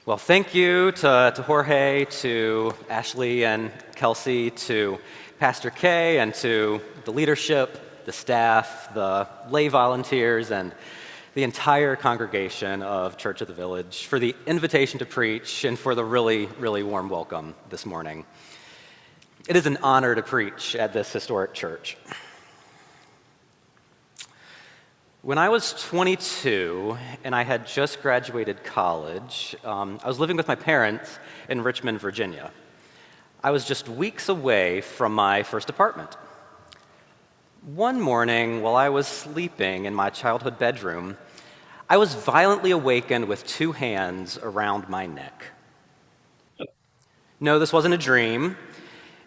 Well, thank you to Jorge, to Ashley and Kelsey, to Pastor Kay, and to the leadership, the staff, the lay volunteers, and the entire congregation of Church of the Village for the invitation to preach and for the really, really warm welcome this morning. It is an honor to preach at this historic church. When I was 22 and I had just graduated college, I was living with my parents in Richmond, Virginia. I was just weeks away from my first apartment. One morning, while I was sleeping in my childhood bedroom, I was violently awakened with two hands around my neck. No, this wasn't a dream.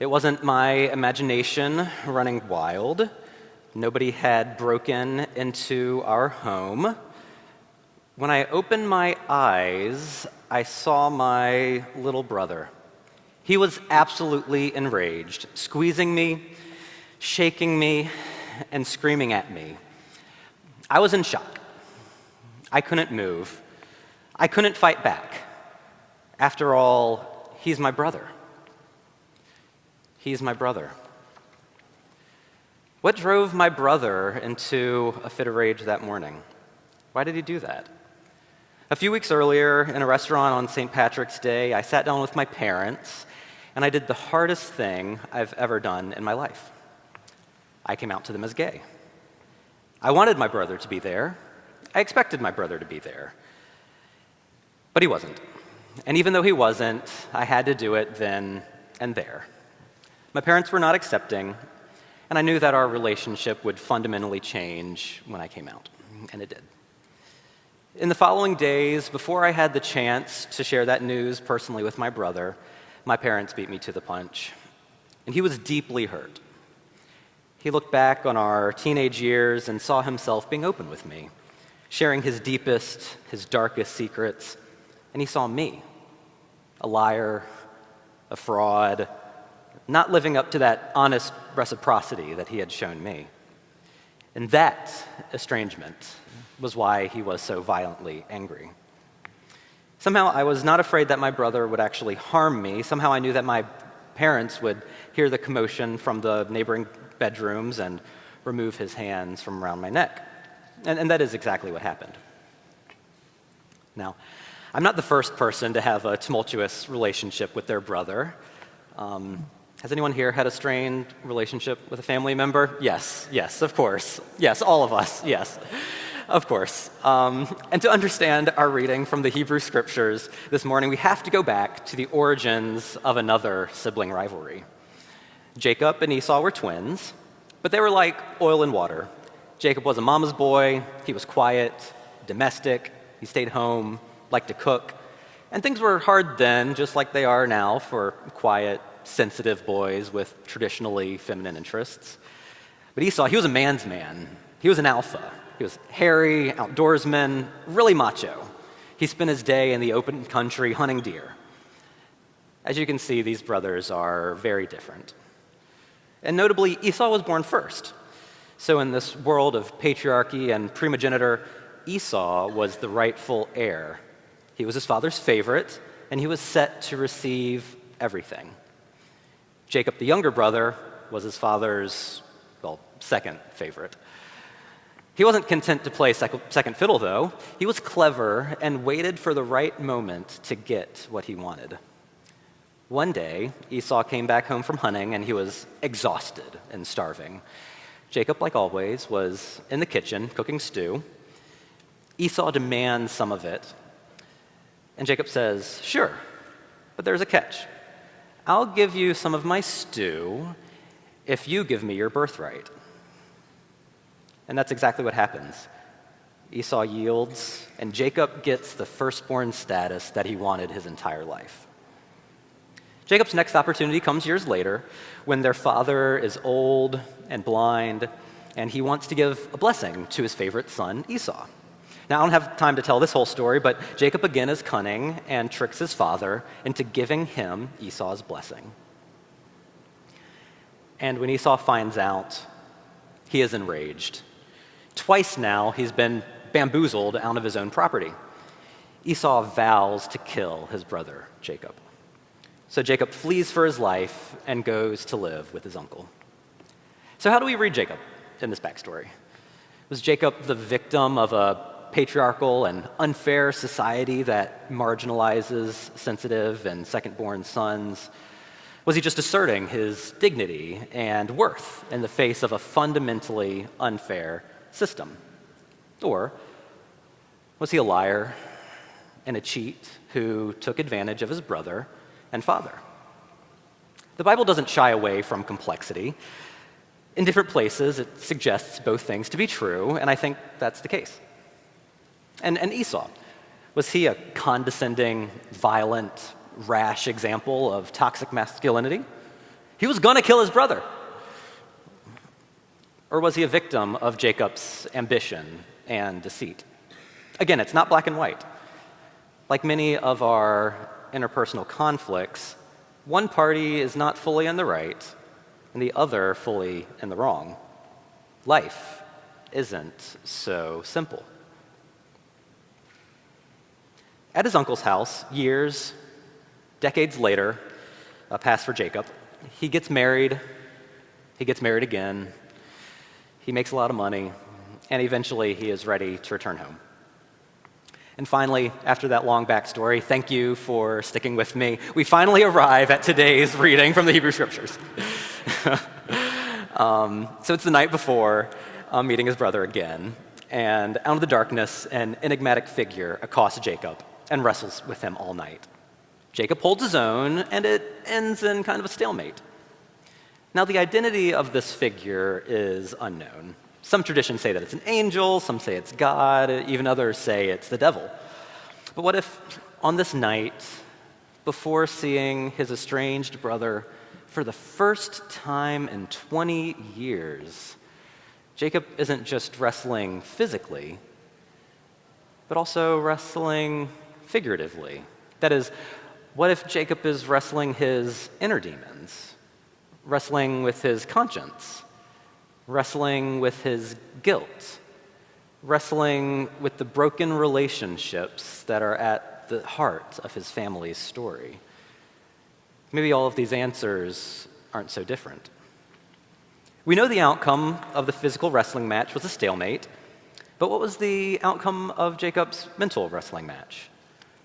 It wasn't my imagination running wild. Nobody had broken into our home. When I opened my eyes, I saw my little brother. He was absolutely enraged, squeezing me, shaking me, and screaming at me. I was in shock. I couldn't move. I couldn't fight back. After all, he's my brother. He's my brother. What drove my brother into a fit of rage that morning? Why did he do that? A few weeks earlier, in a restaurant on St. Patrick's Day, I sat down with my parents, and I did the hardest thing I've ever done in my life. I came out to them as gay. I wanted my brother to be there. I expected my brother to be there. But he wasn't. And even though he wasn't, I had to do it then and there. My parents were not accepting, and I knew that our relationship would fundamentally change when I came out, and it did. In the following days, before I had the chance to share that news personally with my brother, my parents beat me to the punch, and he was deeply hurt. He looked back on our teenage years and saw himself being open with me, sharing his deepest, his darkest secrets, and he saw me, a liar, a fraud, not living up to that honest reciprocity that he had shown me. And that estrangement was why he was so violently angry. Somehow I was not afraid that my brother would actually harm me. Somehow I knew that my parents would hear the commotion from the neighboring bedrooms and remove his hands from around my neck. And that is exactly what happened. Now, I'm not the first person to have a tumultuous relationship with their brother. Has anyone here had a strained relationship with a family member? Yes, of course. Yes, all of us, yes, of course. And to understand our reading from the Hebrew Scriptures this morning, we have to go back to the origins of another sibling rivalry. Jacob and Esau were twins, but they were like oil and water. Jacob was a mama's boy. He was quiet, domestic. He stayed home, liked to cook. And things were hard then, just like they are now for quiet, sensitive boys with traditionally feminine interests. But Esau, he was a man's man. He was an alpha. He was hairy, outdoorsman, really macho. He spent his day in the open country hunting deer. As you can see, these brothers are very different. And notably, Esau was born first. So in this world of patriarchy and primogeniture, Esau was the rightful heir. He was his father's favorite, and he was set to receive everything. Jacob, the younger brother, was his father's, second favorite. He wasn't content to play second fiddle, though. He was clever and waited for the right moment to get what he wanted. One day, Esau came back home from hunting, and he was exhausted and starving. Jacob, like always, was in the kitchen cooking stew. Esau demands some of it, and Jacob says, "Sure, but there's a catch. I'll give you some of my stew if you give me your birthright." And that's exactly what happens. Esau yields, and Jacob gets the firstborn status that he wanted his entire life. Jacob's next opportunity comes years later when their father is old and blind, and he wants to give a blessing to his favorite son, Esau. Now, I don't have time to tell this whole story, but Jacob again is cunning and tricks his father into giving him Esau's blessing. And when Esau finds out, he is enraged. Twice now, he's been bamboozled out of his own property. Esau vows to kill his brother Jacob. So Jacob flees for his life and goes to live with his uncle. So how do we read Jacob in this backstory? Was Jacob the victim of a patriarchal and unfair society that marginalizes sensitive and second-born sons? Was he just asserting his dignity and worth in the face of a fundamentally unfair system? Or was he a liar and a cheat who took advantage of his brother and father? The Bible doesn't shy away from complexity. In different places, it suggests both things to be true, and I think that's the case. And Esau, was he a condescending, violent, rash example of toxic masculinity? He was going to kill his brother. Or was he a victim of Jacob's ambition and deceit? Again, it's not black and white. Like many of our interpersonal conflicts, one party is not fully in the right and the other fully in the wrong. Life isn't so simple. At his uncle's house, years, decades later, pass for Jacob. He gets married again, he makes a lot of money, and eventually he is ready to return home. And finally, after that long backstory, thank you for sticking with me, we finally arrive at today's reading from the Hebrew Scriptures. So it's the night before meeting his brother again, and out of the darkness, an enigmatic figure accosts Jacob and wrestles with him all night. Jacob holds his own, and it ends in kind of a stalemate. Now, the identity of this figure is unknown. Some traditions say that it's an angel, some say it's God, even others say it's the devil. But what if on this night, before seeing his estranged brother for the first time in 20 years, Jacob isn't just wrestling physically, but also wrestling figuratively? That is, what if Jacob is wrestling his inner demons, wrestling with his conscience, wrestling with his guilt, wrestling with the broken relationships that are at the heart of his family's story? Maybe all of these answers aren't so different. We know the outcome of the physical wrestling match was a stalemate, but what was the outcome of Jacob's mental wrestling match?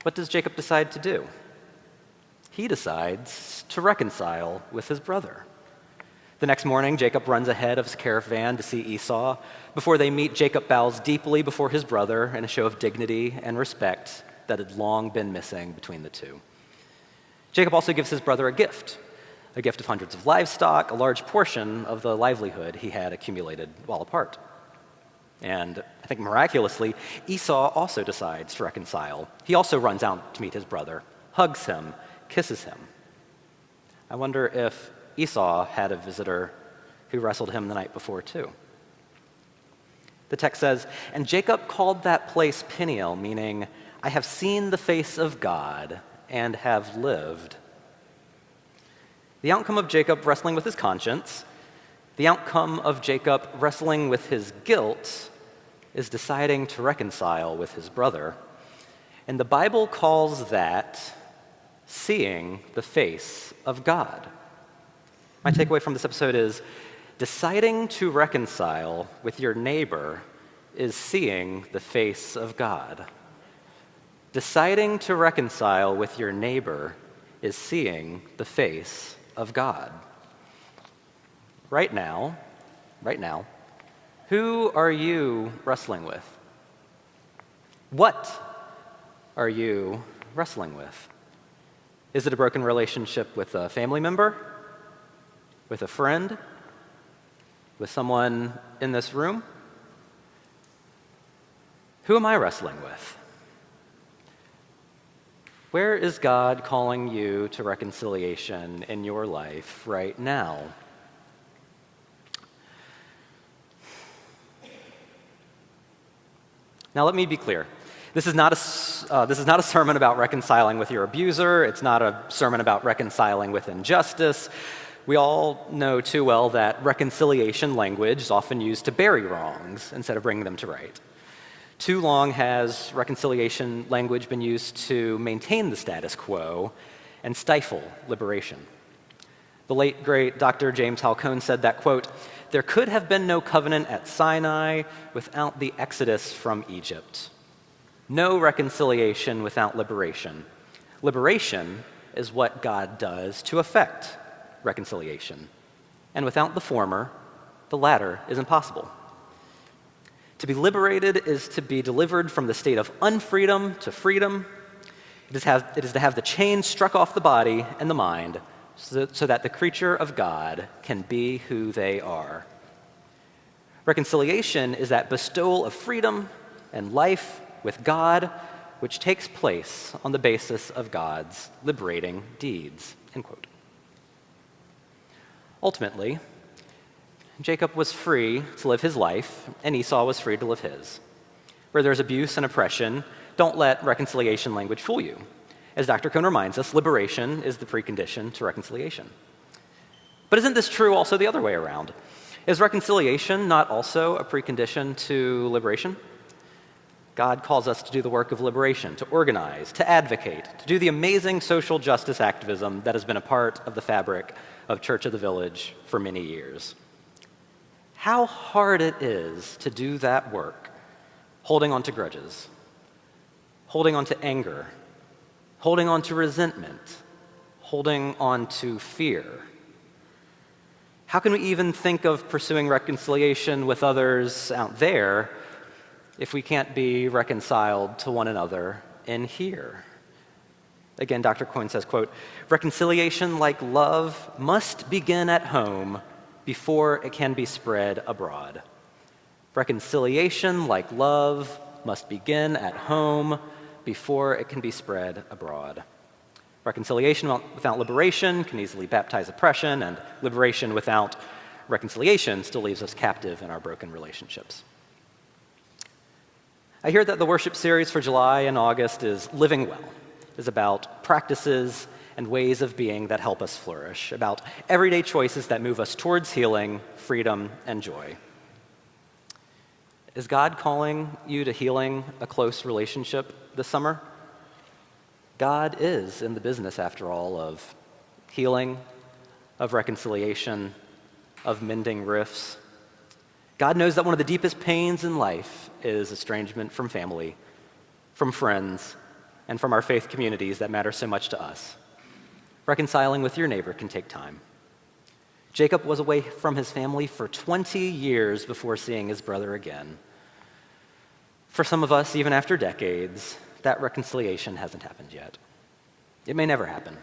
What does Jacob decide to do? He decides to reconcile with his brother. The next morning, Jacob runs ahead of his caravan to see Esau. Before they meet, Jacob bows deeply before his brother in a show of dignity and respect that had long been missing between the two. Jacob also gives his brother a gift of hundreds of livestock, a large portion of the livelihood he had accumulated while apart. And I think miraculously, Esau also decides to reconcile. He also runs out to meet his brother, hugs him, kisses him. I wonder if Esau had a visitor who wrestled him the night before too. The text says, "And Jacob called that place Peniel, meaning, I have seen the face of God and have lived." The outcome of Jacob wrestling with his conscience, the outcome of Jacob wrestling with his guilt, is deciding to reconcile with his brother. And the Bible calls that seeing the face of God. My takeaway from this episode is deciding to reconcile with your neighbor is seeing the face of God. Deciding to reconcile with your neighbor is seeing the face of God. Right now, who are you wrestling with? What are you wrestling with? Is it a broken relationship with a family member? With a friend? With someone in this room? Who am I wrestling with? Where is God calling you to reconciliation in your life right now? Now, let me be clear. This is not a sermon about reconciling with your abuser. It's not a sermon about reconciling with injustice. We all know too well that reconciliation language is often used to bury wrongs instead of bringing them to right. Too long has reconciliation language been used to maintain the status quo and stifle liberation. The late, great Dr. James Hal Cone said that, quote, "There could have been no covenant at Sinai without the exodus from Egypt. No reconciliation without liberation. Liberation is what God does to effect reconciliation. And without the former, the latter is impossible." To be liberated is to be delivered from the state of unfreedom to freedom. It is to have the chains struck off the body and the mind so that the creature of God can be who they are. Reconciliation is that bestowal of freedom and life with God, which takes place on the basis of God's liberating deeds, end quote. Ultimately, Jacob was free to live his life, and Esau was free to live his. Where there's abuse and oppression, don't let reconciliation language fool you. As Dr. Cone reminds us, liberation is the precondition to reconciliation. But isn't this true also the other way around? Is reconciliation not also a precondition to liberation? God calls us to do the work of liberation, to organize, to advocate, to do the amazing social justice activism that has been a part of the fabric of Church of the Village for many years. How hard it is to do that work, holding on to grudges, holding on to anger, holding on to resentment, holding on to fear. How can we even think of pursuing reconciliation with others out there if we can't be reconciled to one another in here? Again, Dr. Cone says, quote, "Reconciliation, like love, must begin at home before it can be spread abroad. Reconciliation, like love, must begin at home before it can be spread abroad." Reconciliation without liberation can easily baptize oppression, and liberation without reconciliation still leaves us captive in our broken relationships. I hear that the worship series for July and August is Living Well. It's about practices and ways of being that help us flourish, about everyday choices that move us towards healing, freedom, and joy. Is God calling you to healing a close relationship this summer? God is in the business, after all, of healing, of reconciliation, of mending rifts. God knows that one of the deepest pains in life is estrangement from family, from friends, and from our faith communities that matter so much to us. Reconciling with your neighbor can take time. Jacob was away from his family for 20 years before seeing his brother again. For some of us, even after decades, that reconciliation hasn't happened yet. It may never happen.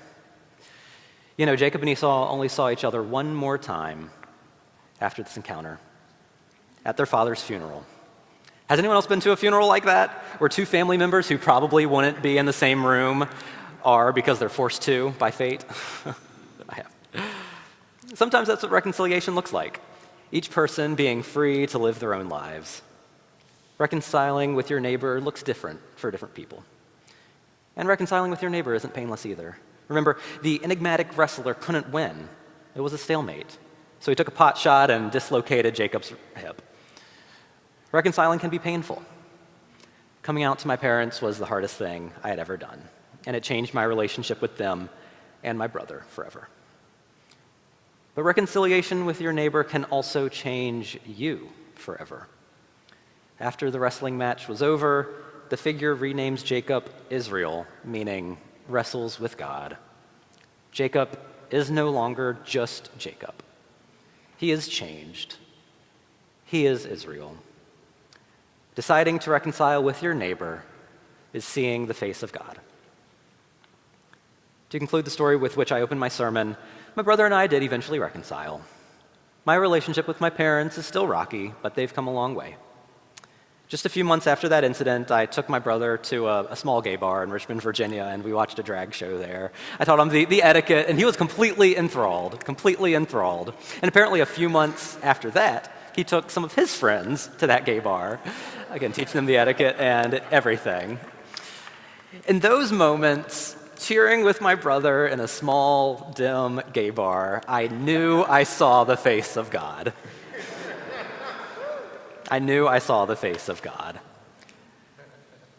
You know, Jacob and Esau only saw each other one more time after this encounter, at their father's funeral. Has anyone else been to a funeral like that, where two family members who probably wouldn't be in the same room are because they're forced to by fate? I have. Sometimes that's what reconciliation looks like, each person being free to live their own lives. Reconciling with your neighbor looks different for different people. And reconciling with your neighbor isn't painless either. Remember, the enigmatic wrestler couldn't win. It was a stalemate. So he took a pot shot and dislocated Jacob's hip. Reconciling can be painful. Coming out to my parents was the hardest thing I had ever done, and it changed my relationship with them and my brother forever. But reconciliation with your neighbor can also change you forever. After the wrestling match was over, the figure renames Jacob Israel, meaning wrestles with God. Jacob is no longer just Jacob. He is changed. He is Israel. Deciding to reconcile with your neighbor is seeing the face of God. To conclude the story with which I opened my sermon, my brother and I did eventually reconcile. My relationship with my parents is still rocky, but they've come a long way. Just a few months after that incident, I took my brother to a small gay bar in Richmond, Virginia, and we watched a drag show there. I taught him the etiquette, and he was completely enthralled. And apparently a few months after that, he took some of his friends to that gay bar, again, teaching them the etiquette and everything. In those moments, cheering with my brother in a small, dim gay bar, I knew I saw the face of God. I knew I saw the face of God.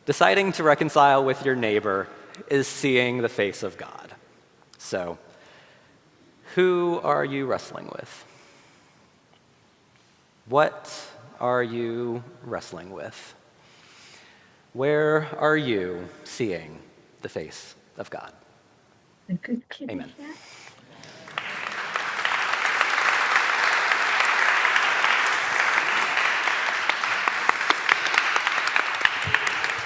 Deciding to reconcile with your neighbor is seeing the face of God. So, who are you wrestling with? What are you wrestling with? Where are you seeing the face of God? Good kid. Amen. Yeah.